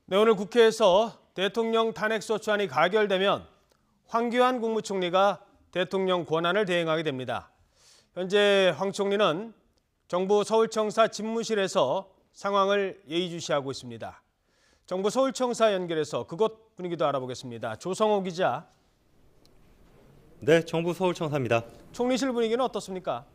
네, 오늘 국회에서 대통령 탄핵소추안이 가결되면 황교안 국무총리가 대통령 권한을 대행하게 됩니다. 현재 황 총리는 정부 서울청사 집무실에서 상황을 예의주시하고 있습니다. 정부 서울청사 연결해서 그곳 분위기도 알아보겠습니다. 조성호 기자. 네, 정부 서울청사입니다. 총리실 분위기는 어떻습니까?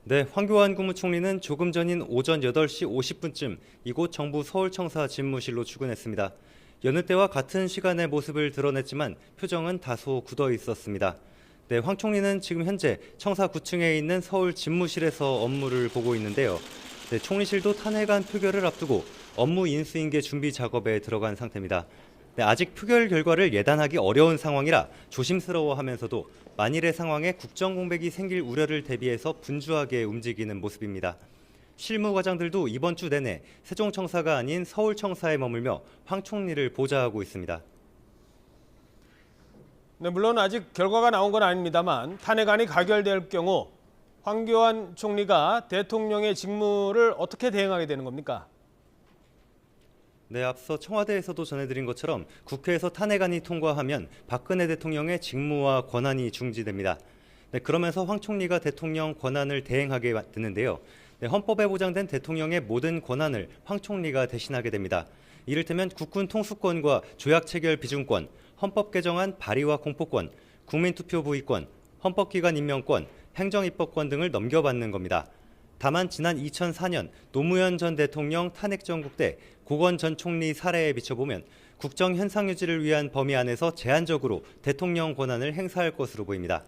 네, 황교안 국무총리는 조금 전인 오전 8시 50분쯤 이곳 정부 서울청사 집무실로 출근했습니다. 여느 때와 같은 시간의 모습을 드러냈지만 표정은 다소 굳어 있었습니다. 네, 황 총리는 지금 현재 청사 9층에 있는 서울 집무실에서 업무를 보고 있는데요. 네, 총리실도 탄핵안 표결을 앞두고 업무 인수인계 준비 작업에 들어간 상태입니다. 네, 아직 표결 결과를 예단하기 어려운 상황이라 조심스러워하면서도 만일의 상황에 국정 공백이 생길 우려를 대비해서 분주하게 움직이는 모습입니다. 실무과장들도 이번 주 내내 세종청사가 아닌 서울청사에 머물며 황 총리를 보좌하고 있습니다. 네, 물론 아직 결과가 나온 건 아닙니다만 탄핵안이 가결될 경우 황교안 총리가 대통령의 직무를 어떻게 대행하게 되는 겁니까? 네, 앞서 청와대에서도 전해드린 것처럼 국회에서 탄핵안이 통과하면 박근혜 대통령의 직무와 권한이 중지됩니다. 네, 그러면서 황 총리가 대통령 권한을 대행하게 되는데요. 네, 헌법에 보장된 대통령의 모든 권한을 황 총리가 대신하게 됩니다. 이를테면 국군 통수권과 조약 체결 비준권, 헌법 개정안 발의와 공포권, 국민투표 부의권, 헌법기관 임명권, 행정입법권 등을 넘겨받는 겁니다. 다만 지난 2004년 노무현 전 대통령 탄핵 정국 때 고건 전 총리 사례에 비춰보면 국정 현상 유지를 위한 범위 안에서 제한적으로 대통령 권한을 행사할 것으로 보입니다.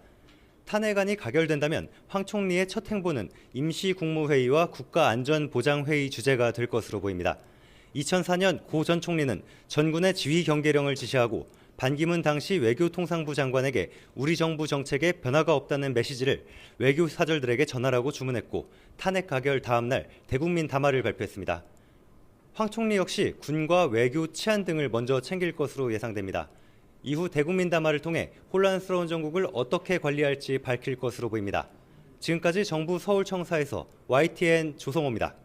탄핵안이 가결된다면 황 총리의 첫 행보는 임시국무회의와 국가안전보장회의 주재가 될 것으로 보입니다. 2004년 고 전 총리는 전군의 지휘 경계령을 지시하고 반기문 당시 외교통상부 장관에게 우리 정부 정책에 변화가 없다는 메시지를 외교사절들에게 전하라고 주문했고 탄핵 가결 다음 날 대국민 담화를 발표했습니다. 황 총리 역시 군과 외교 치안 등을 먼저 챙길 것으로 예상됩니다. 이후 대국민 담화를 통해 혼란스러운 정국을 어떻게 관리할지 밝힐 것으로 보입니다. 지금까지 정부 서울청사에서 YTN 조성호입니다.